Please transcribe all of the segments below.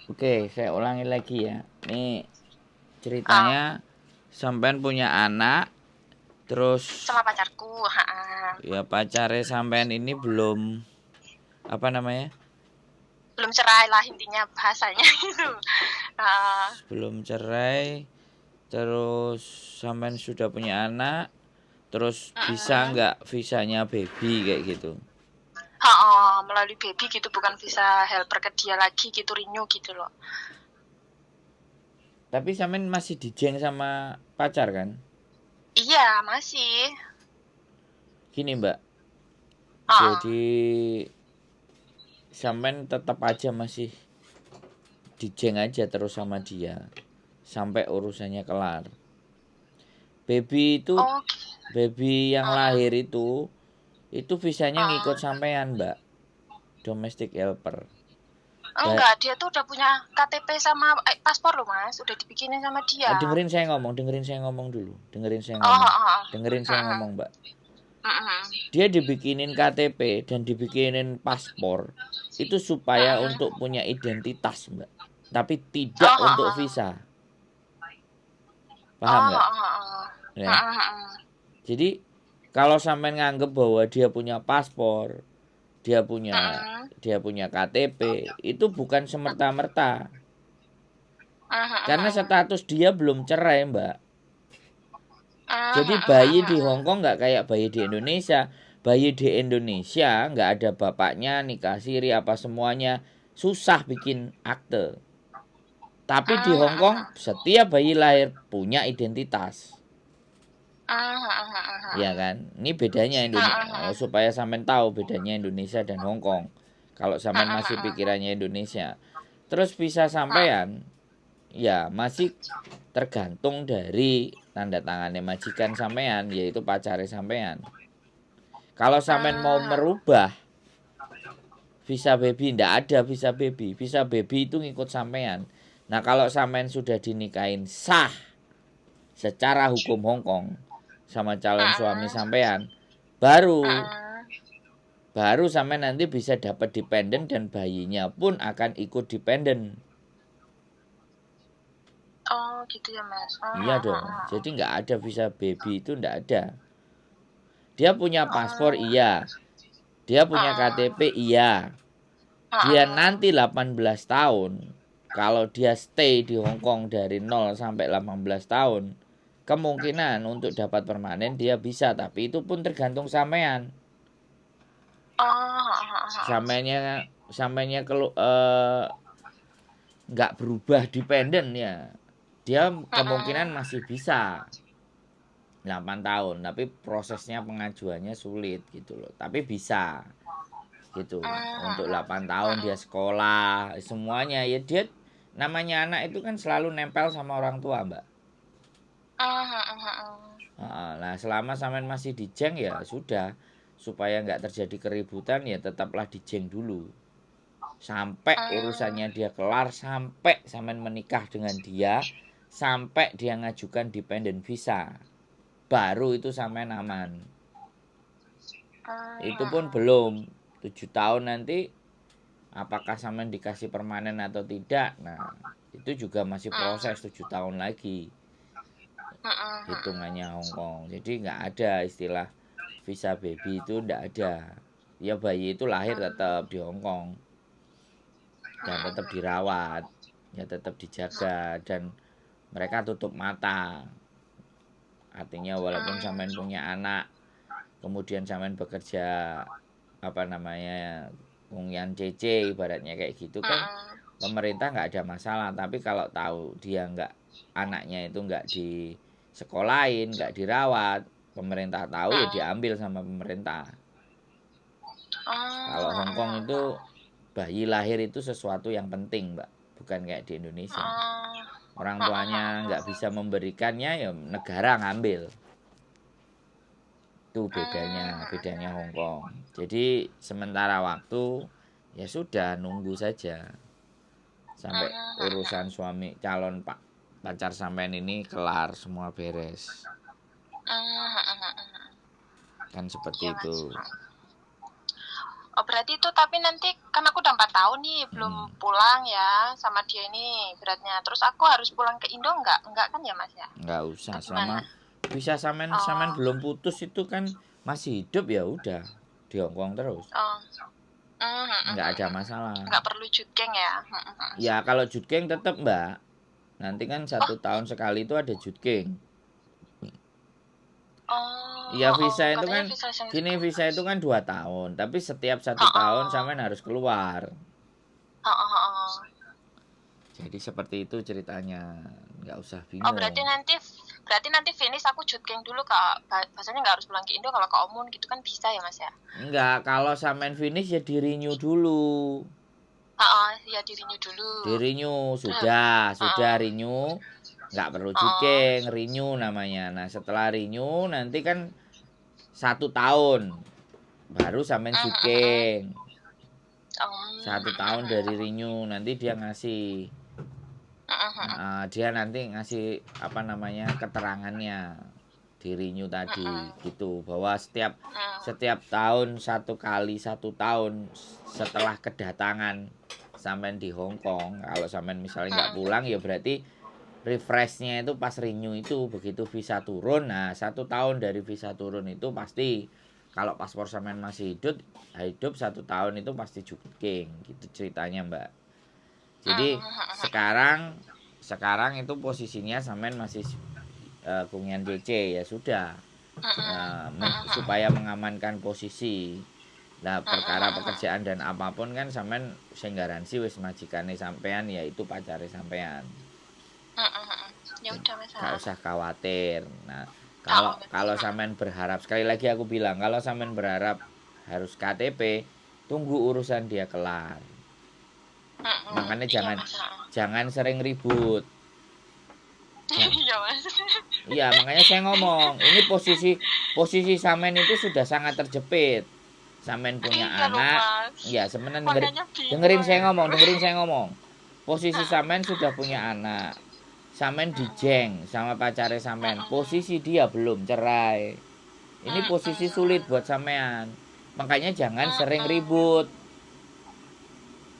Oke, saya ulangi lagi ya. Nih Ah, ceritanya sampean punya anak, terus sama pacarku, ya pacarnya sampean ini belum apa namanya? belum cerai lah intinya bahasanya gitu. Ah, Belum cerai, terus sampean sudah punya anak, terus bisa mm-mm. nggak visanya baby kayak gitu. Melalui baby gitu, bukan visa helper ke dia lagi gitu, renew gitu loh. Tapi sampean masih dijeng sama pacar kan? Iya, masih. Gini Mbak, Ah, jadi sampean tetap aja masih dijeng aja terus sama dia sampai urusannya kelar. Baby itu oh, baby yang mm-mm. lahir itu visanya ngikut Mm-mm. sampean Mbak, domestic helper. Enggak, dia tuh udah punya KTP sama paspor loh mas, udah dibikinin sama dia. Dengerin saya ngomong dulu, Oh, dengerin saya ngomong Mbak. mm-mm. Dia dibikinin KTP dan dibikinin paspor itu supaya Mm-mm. untuk punya identitas Mbak, tapi tidak Oh, untuk visa, paham oh, nggak ya? Jadi kalau sampean nganggep bahwa dia punya paspor, dia punya mm-mm. dia punya KTP, itu bukan semerta-merta. Karena status dia belum cerai, Mbak. Jadi bayi di Hong Kong nggak kayak bayi di Indonesia. Bayi di Indonesia nggak ada bapaknya, nikah siri apa semuanya. Susah bikin akte. Tapi di Hong Kong setiap bayi lahir punya identitas. Ya kan? Ini bedanya Indonesia. Supaya sampean tahu bedanya Indonesia dan Hong Kong. Kalau sampean masih pikirannya Indonesia. Terus bisa sampean ya masih tergantung dari tanda tangannya majikan sampean, yaitu pacarnya sampean. Kalau sampean mau merubah visa baby, ndak ada visa baby. Visa baby itu ngikut sampean. Nah kalau sampean sudah dinikahin sah secara hukum Hong Kong sama calon suami sampean, baru baru sampean nanti bisa dapat dependen dan bayinya pun akan ikut dependen. Oh, gitu ya mas. Iya dong. Jadi nggak ada visa baby itu nggak ada. Dia punya paspor iya. Dia punya KTP iya. Dia nanti 18 tahun. Kalau dia stay di Hong Kong dari 0 sampai 18 tahun, kemungkinan untuk dapat permanen dia bisa, tapi itu pun tergantung sampean. Sampeannya sampeannya kalau nggak berubah dependen ya, dia kemungkinan masih bisa 8 tahun, tapi prosesnya pengajuannya sulit gitu loh. Tapi bisa gitu. Untuk 8 tahun dia sekolah, semuanya ya dia namanya anak itu kan selalu nempel sama orang tua, Mbak. Nah, selama sampean masih dijeng ya sudah, supaya nggak terjadi keributan ya tetaplah dijeng dulu. Sampai urusannya dia kelar, sampai sampean menikah dengan dia, sampai dia ngajukan dependent visa. Baru itu sampean aman. Itu pun belum 7 tahun nanti apakah sampean dikasih permanen atau tidak. Nah, itu juga masih proses 7 tahun lagi hitungannya Hong Kong. Jadi nggak ada istilah visa baby itu nggak ada. Ya bayi itu lahir tetap di Hong Kong dan tetap dirawat, ya tetap dijaga dan mereka tutup mata. Artinya walaupun sampean punya anak, kemudian sampean bekerja apa namanya yang CC ibaratnya kayak gitu kan pemerintah nggak ada masalah, tapi kalau tahu dia nggak anaknya itu nggak di sekolahin nggak dirawat, pemerintah tahu ya diambil sama pemerintah. Kalau Hong Kong itu bayi lahir itu sesuatu yang penting Mbak, bukan kayak di Indonesia orang tuanya nggak bisa memberikannya ya negara ngambil. Itu bedanya Hong Kong. Jadi sementara waktu ya sudah nunggu saja sampai urusan suami calon pak pacar sampean ini kelar semua beres, kan seperti Iya itu. mas. Oh berarti itu tapi nanti kan aku udah 4 tahun nih belum pulang ya sama dia ini beratnya. Terus aku harus pulang ke Indo nggak? Nggak kan ya Mas ya? Nggak usah, Gimana? selama bisa samen samen Oh, belum putus itu kan masih hidup, ya udah di Hongkong terus, oh, nggak ada masalah. nggak perlu judgeng ya? Ya kalau judgeng tetap mbak, nanti kan Oh, 1 tahun sekali itu ada judgeng. Iya visa itu katanya kan visa gini, singkat. visa itu kan 2 tahun, tapi setiap 1 tahun samen harus keluar. Jadi seperti itu ceritanya, nggak usah Oh bingung. berarti nanti finish aku judgeng dulu kak. Bahasanya nggak harus pulang ke Indo kalau ke Omun gitu kan bisa ya Mas ya? Enggak, kalau samen finish ya di renew dulu. Ya dirinya dulu. Di renew Terus, sudah renew, nggak perlu oh, judgeng, renew namanya. Nah setelah renew nanti kan 1 tahun baru samen judgeng. 1 tahun dari renew nanti dia ngasih, dia nanti ngasih apa namanya keterangannya di renew tadi gitu, bahwa setiap tahun 1 kali 1 tahun setelah kedatangan sampean di Hong Kong, kalau sampean misalnya nggak pulang ya berarti refreshnya itu pas renew itu, begitu visa turun. Nah 1 tahun dari visa turun itu pasti, kalau paspor sampean masih hidup 1 tahun itu pasti judging gitu ceritanya mbak. Jadi sekarang itu posisinya sampean masih kungian DC, ya sudah. Supaya mengamankan posisi. Nah, perkara pekerjaan dan apapun kan sampean sing garansi wis majikane sampean, yaitu pacare sampean. ya udah Mas. Gak usah khawatir. Nah, kalau sampean berharap, sekali lagi aku bilang, kalau sampean berharap harus KTP, tunggu urusan dia kelar. Makanya Iya jangan Mas. jangan sering ribut. Iya Mas. Iya, makanya saya ngomong, ini posisi Samen itu sudah sangat terjepit. Samen punya Iya loh anak, Mas. ya sebenarnya Makanya dengerin bingung. saya ngomong. Posisi Samen sudah punya anak. Samen dijeng sama pacare Samen. Posisi dia belum cerai. Ini posisi sulit buat sampean. Makanya jangan sering ribut.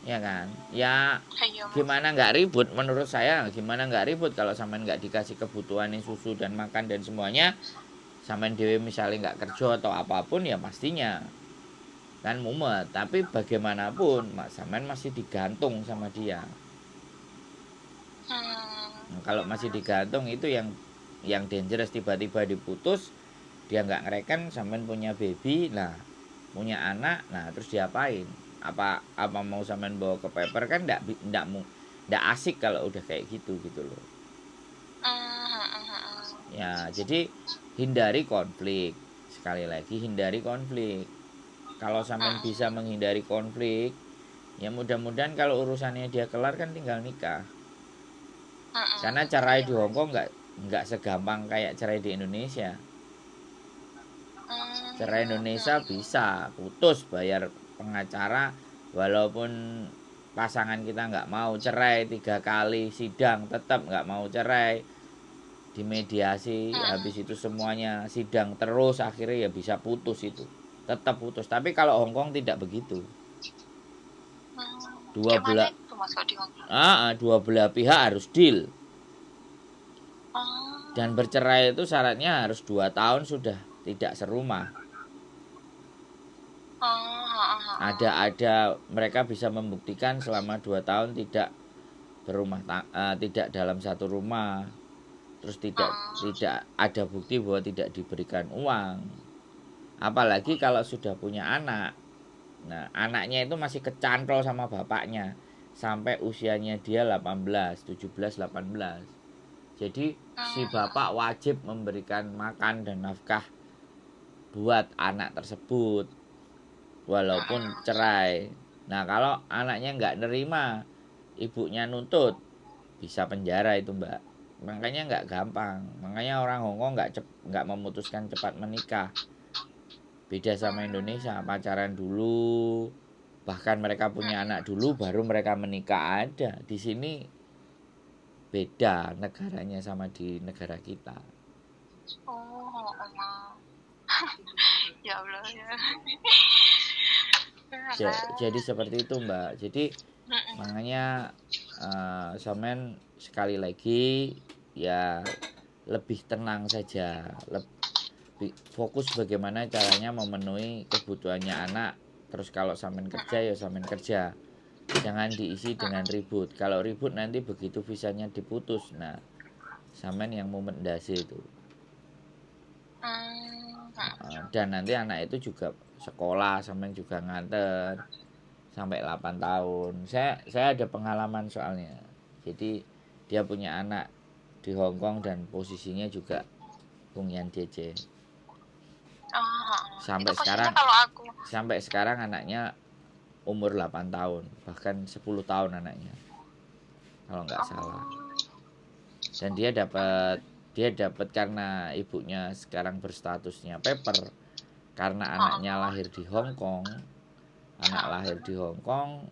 Ya kan? Ya Iya Mas. gimana nggak ribut, menurut saya gimana nggak ribut kalau sampean nggak dikasih kebutuhan susu dan makan dan semuanya, sampean dewe misalnya nggak kerja atau apapun, ya pastinya kan mumet. Tapi bagaimanapun sampean masih digantung sama dia. Nah, kalau masih digantung itu yang dangerous, tiba-tiba diputus, dia nggak ngereken sampean punya baby, nah punya anak, nah terus diapain? Apa mau sampean bawa ke paper, kan ndak asik kalau udah kayak gitu loh. Ya jadi hindari konflik, sekali lagi hindari konflik. Kalau sampean bisa menghindari konflik, ya mudah-mudahan kalau urusannya dia kelar kan tinggal nikah. Karena cerai Iya di Mas. Hongkong nggak segampang kayak cerai di Indonesia. Cerai Indonesia bisa putus bayar pengacara, walaupun pasangan kita nggak mau cerai, 3 kali sidang tetap nggak mau cerai, dimediasi, habis itu semuanya sidang terus, akhirnya ya bisa putus, itu tetap putus. Tapi kalau Hongkong tidak begitu, dua Gimana belah itu Mas kok di Hongkong? dua belah pihak harus deal. Oh, Dan bercerai itu syaratnya harus 2 tahun sudah tidak serumah. Ada mereka bisa membuktikan selama 2 tahun tidak tidak dalam satu rumah, terus tidak ada bukti bahwa tidak diberikan uang, apalagi kalau sudah punya anak. Nah anaknya itu masih kecantol sama bapaknya sampai usianya dia 18, 17, 18. Jadi si bapak wajib memberikan makan dan nafkah buat anak tersebut walaupun cerai. Nah kalau anaknya nggak nerima, ibunya nuntut, bisa penjara itu mbak. Makanya nggak gampang, makanya orang Hongkong nggak memutuskan cepat menikah. Beda sama Indonesia, pacaran dulu, bahkan mereka punya anak dulu baru mereka menikah. Ada di sini beda negaranya sama di negara kita. ya Allah ya. Jadi seperti itu Mbak. Jadi makanya sampean sekali lagi ya lebih tenang saja, lebih fokus bagaimana caranya memenuhi kebutuhannya anak. Terus kalau sampean kerja ya sampean kerja, jangan diisi dengan ribut. Kalau ribut nanti begitu visanya diputus, nah sampean yang mendasi itu. Dan nanti anak itu juga sekolah, sampean juga nganter sampai 8 tahun. Saya ada pengalaman soalnya. Jadi dia punya anak di Hong Kong dan posisinya juga Bung Yan JJ. Itu posisinya kalau aku. Sampai sekarang anaknya umur 8 tahun, bahkan 10 tahun anaknya. Kalau nggak salah. Dan dia dapat karena ibunya sekarang berstatusnya paper karena anaknya lahir di Hong Kong. Anak lahir di Hong Kong,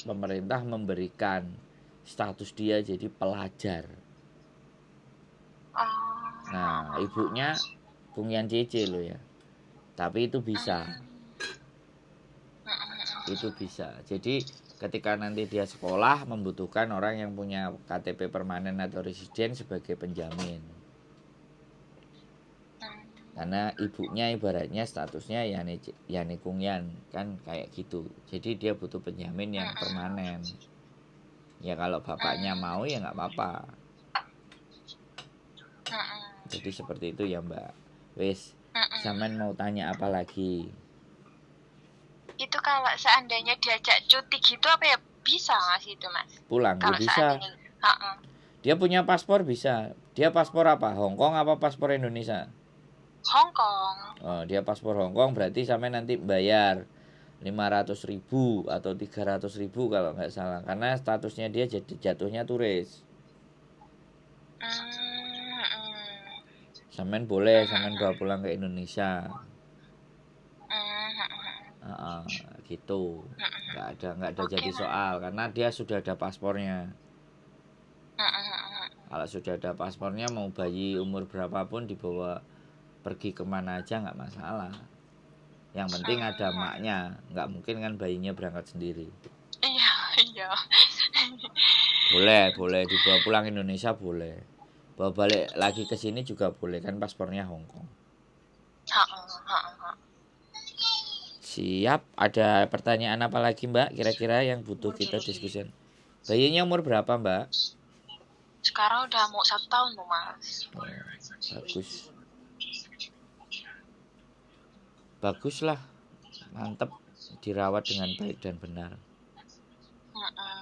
pemerintah memberikan status dia jadi pelajar. Nah, ibunya Bung Yan JJ loh ya. Tapi itu bisa. Itu bisa. Jadi ketika nanti dia sekolah membutuhkan orang yang punya KTP permanen atau residen sebagai penjamin. Karena ibunya ibaratnya statusnya Yani Kungyan kan kayak gitu. Jadi dia butuh penjamin yang permanen. Ya kalau bapaknya mau ya nggak apa-apa. Jadi seperti itu ya Mbak. Wes, sampean mau tanya apa lagi? Itu kalau seandainya diajak cuti gitu apa ya bisa Mas itu Mas? Pulang ya bisa. Dia punya paspor bisa. Dia paspor apa? Hong Kong apa paspor Indonesia? Hong Kong. Oh, dia paspor Hong Kong berarti sampai nanti bayar 500.000 atau 300.000 kalau nggak salah. Karena statusnya dia jadi jatuhnya turis. Sampean boleh sampean bawa pulang ke Indonesia. Gitu. Nggak ada jadi soal karena dia sudah ada paspornya. Kalau sudah ada paspornya mau bayi umur berapapun dibawa pergi kemana aja nggak masalah. Yang penting ada maknya, nggak mungkin kan bayinya berangkat sendiri. Iya. Boleh dibawa pulang Indonesia boleh. Bawa balik lagi ke sini juga boleh kan paspornya Hong Kong. Siap, ada pertanyaan apa lagi Mbak kira-kira yang butuh kita diskusikan? Bayinya umur berapa Mbak? Sekarang udah mau 1 tahun loh Mas. Bagus. Baguslah, mantep, dirawat dengan baik dan benar.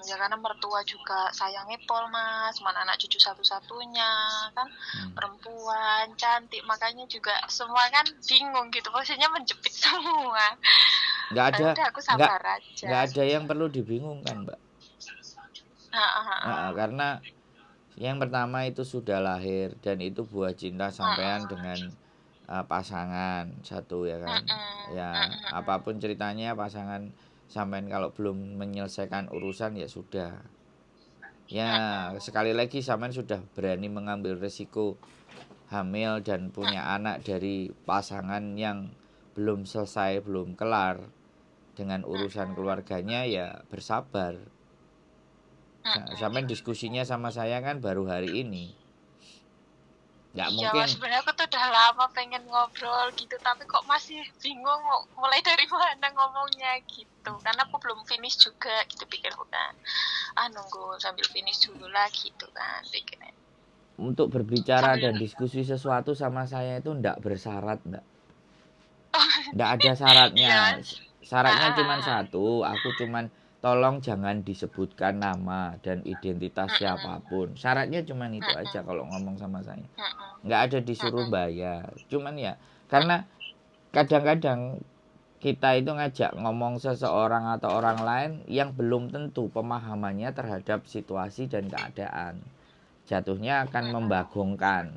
Ya karena mertua juga sayangnya Pol Mas, mana anak cucu satu-satunya kan, perempuan cantik, makanya juga semua kan bingung gitu, posisinya menjepit semua. Nggak ada yang perlu dibingungkan Mbak. Karena yang pertama itu sudah lahir dan itu buah cinta sampean dengan pasangan satu ya kan. Apapun ceritanya pasangan sampean kalau belum menyelesaikan urusan ya sudah. Ya sekali lagi sampean sudah berani mengambil resiko hamil dan punya anak dari pasangan yang belum selesai, belum kelar dengan urusan keluarganya, ya bersabar. Sampean diskusinya sama saya kan baru hari ini. Nggak mungkin. Sebenarnya aku tuh udah lama pengen ngobrol gitu, tapi kok masih bingung mulai dari mana ngomongnya gitu. Karena aku belum finish juga gitu pikirku kan. Nunggu sambil finish dulu lah gitu kan pikirnya. Untuk berbicara dan diskusi sesuatu sama saya itu nggak bersyarat Mbak. Nggak ada syaratnya. Syaratnya cuma satu, aku cuman tolong jangan disebutkan nama dan identitas siapapun. Syaratnya cuma itu aja kalau ngomong sama saya. Nggak ada disuruh bayar. Cuman ya karena kadang-kadang kita itu ngajak ngomong seseorang atau orang lain yang belum tentu pemahamannya terhadap situasi dan keadaan. Jatuhnya akan membagongkan.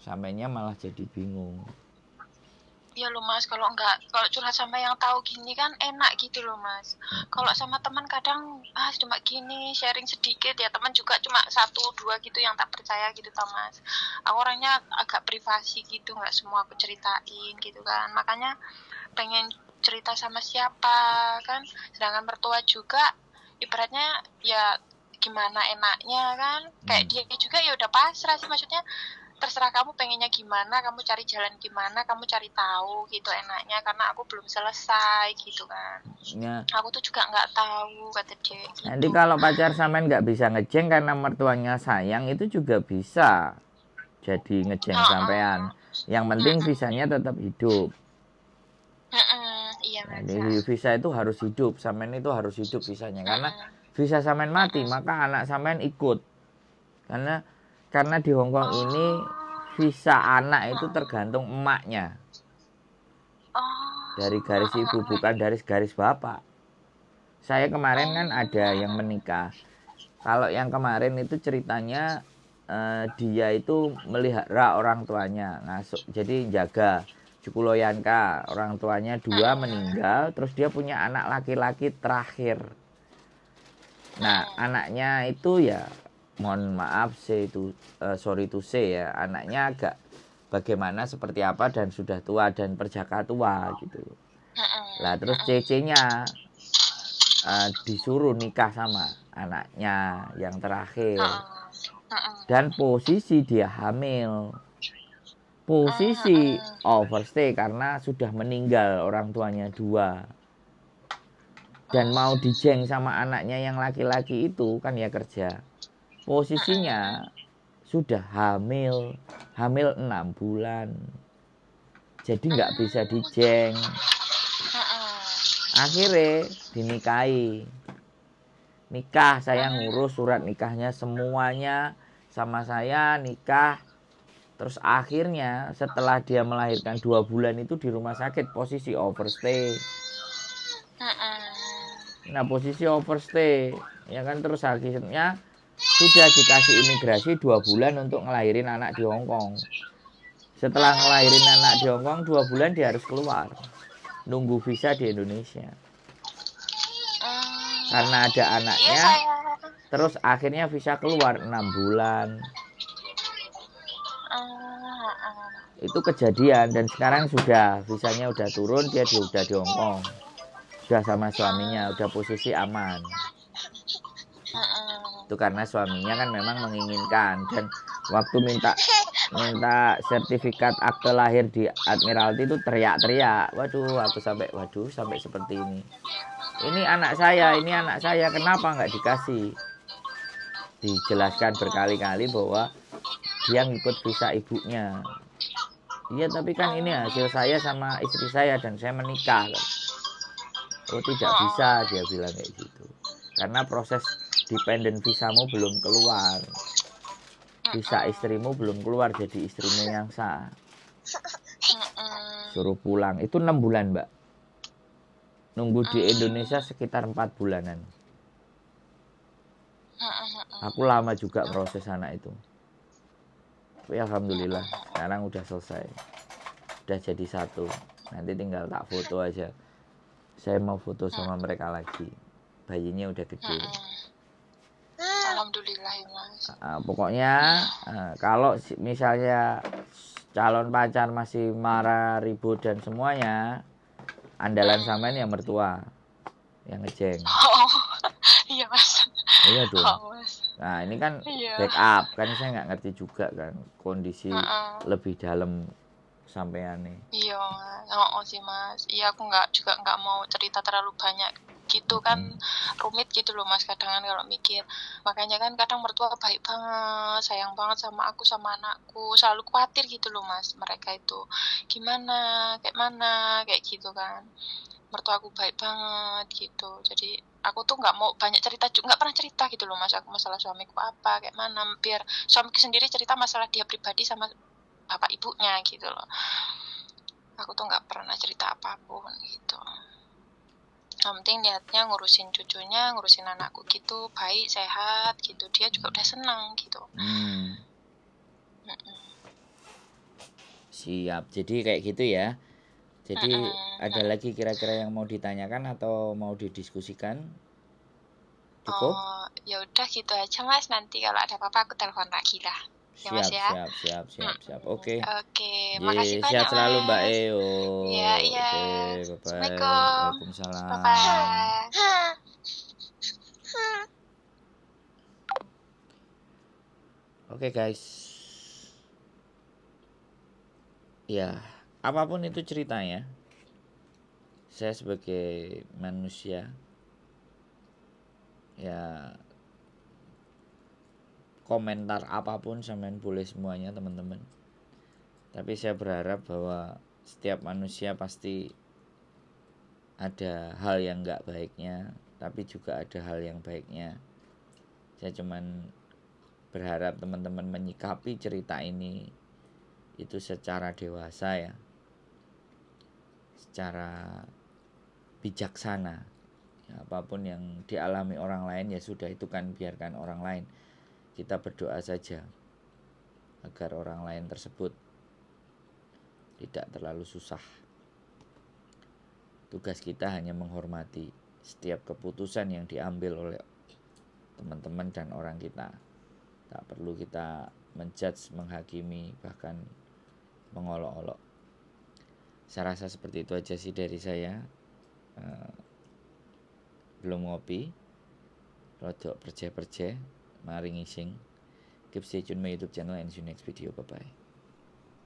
Sampainya malah jadi bingung. Iya loh Mas, kalau curhat sama yang tahu gini kan enak gitu loh Mas. Kalau sama teman kadang cuma gini sharing sedikit ya, teman juga cuma 1-2 gitu yang tak percaya gitu tau Mas. Aku orangnya agak privasi gitu, nggak semua aku ceritain gitu kan. Makanya pengen cerita sama siapa kan, sedangkan mertua juga ibaratnya ya gimana enaknya kan, kayak dia juga ya udah pasrah sih, maksudnya terserah kamu pengennya gimana, kamu cari jalan gimana, kamu cari tahu gitu enaknya, karena aku belum selesai gitu kan. Ya. Aku tuh juga nggak tahu, kata dia gitu. Nanti kalau pacar sampean nggak bisa ngejeng karena mertuanya sayang, itu juga bisa jadi ngejeng sampean. Yang penting visanya tetap hidup. Iya Mas. Jadi visa itu harus hidup, sampean itu harus hidup visanya. Karena visa sampean mati, maka anak sampean ikut. Karena di Hongkong ini visa anak itu tergantung emaknya. Dari garis ibu, bukan dari garis bapak. Saya kemarin kan ada yang menikah. Kalau yang kemarin itu ceritanya dia itu melihara orang tuanya, ngasuh, jadi jaga Cukuloyanka. Orang tuanya 2 meninggal, terus dia punya anak laki-laki terakhir. Nah, anaknya itu ya mohon maaf sorry to say ya, anaknya agak bagaimana seperti apa dan sudah tua dan perjaka tua gitu. Lah terus cece-nya disuruh nikah sama anaknya yang terakhir. Dan posisi dia hamil. Posisi overstay karena sudah meninggal orang tuanya 2. Dan mau dijeng sama anaknya yang laki-laki itu kan ya kerja. Posisinya sudah hamil 6 bulan. Jadi nggak bisa dijeng. Akhirnya dinikahi. Nikah, saya ngurus surat nikahnya semuanya sama saya, nikah. Terus akhirnya setelah dia melahirkan 2 bulan itu di rumah sakit posisi overstay. Nah posisi overstay ya kan, terus akhirnya sudah dikasih imigrasi 2 bulan untuk ngelahirin anak di Hongkong. Setelah ngelahirin anak di Hongkong 2 bulan dia harus keluar, nunggu visa di Indonesia karena ada anaknya. Terus akhirnya visa keluar 6 bulan. Itu kejadian, dan sekarang sudah visanya udah turun, dia udah di Hongkong, udah sama suaminya, udah posisi aman. Itu karena suaminya kan memang menginginkan, dan waktu minta sertifikat akte lahir di Admiralty itu teriak-teriak, waduh sampai seperti ini anak saya, kenapa nggak dikasih. Dijelaskan berkali-kali bahwa dia ngikut visa ibunya. Iya tapi kan ini hasil saya sama istri saya dan saya menikah. Oh tidak bisa, dia bilang kayak gitu, karena proses dependent visamu belum keluar, visa istrimu belum keluar, jadi istrimu yang sah. Suruh pulang itu 6 bulan mbak, nunggu di Indonesia sekitar 4 bulanan. Aku lama juga proses anak itu. Tapi alhamdulillah sekarang udah selesai, udah jadi satu. Nanti tinggal tak foto aja, saya mau foto sama mereka lagi, bayinya udah gede. Alhamdulillah ya Mas. Pokoknya kalau misalnya calon pacar masih marah, ribut dan semuanya, andalan sampean yang mertua yang ngejeng. Iya Mas. Iya dong. Nah ini kan backup kan, saya nggak ngerti juga kan kondisi lebih dalam sampean nih. Iya, sih Mas. Iya aku juga nggak mau cerita terlalu banyak gitu kan, rumit gitu loh Mas kadang kan kalau mikir. Makanya kan kadang mertua baik banget, sayang banget sama aku sama anakku, selalu khawatir gitu loh Mas, mereka itu gimana, kayak mana, kayak gitu kan. Mertua aku baik banget gitu, jadi aku tuh nggak mau banyak cerita, nggak pernah cerita gitu loh Mas aku masalah suamiku apa kayak mana, biar suamiku sendiri cerita masalah dia pribadi sama bapak ibunya gitu loh. Aku tuh nggak pernah cerita apapun gitu. Yang penting niatnya ngurusin cucunya, ngurusin anakku gitu, baik, sehat gitu, dia juga udah senang gitu. Siap, jadi kayak gitu ya. Jadi ada lagi kira-kira yang mau ditanyakan atau mau didiskusikan? Cukup? Ya udah gitu aja Mas, nanti kalau ada apa-apa aku telepon lagi lah. ya Mas Siap, ya. siap, siap, siap, siap. Oke. Oke, makasih Ye, sehat banyak selalu Mbak Mas. Eo. Iya, iya. Oke, bye-bye. Assalamualaikum. Waalaikumsalam. Bye-bye. Oke guys. Ya, apapun itu ceritanya, saya sebagai manusia, ya komentar apapun sampean boleh semuanya teman-teman. Tapi saya berharap bahwa setiap manusia pasti ada hal yang nggak baiknya, tapi juga ada hal yang baiknya. Saya cuman berharap teman-teman menyikapi cerita ini itu secara dewasa ya, secara bijaksana. Ya, apapun yang dialami orang lain ya sudah, itu kan biarkan orang lain. Kita berdoa saja agar orang lain tersebut tidak terlalu susah. Tugas kita hanya menghormati setiap keputusan yang diambil oleh teman-teman dan orang kita. Tak perlu kita menjudge, menghakimi, bahkan mengolok-olok. Saya rasa seperti itu aja sih dari saya. Belum ngopi, rodok perje-perje, mari ngising. Keep stay tune my YouTube channel and see you next video. Bye bye.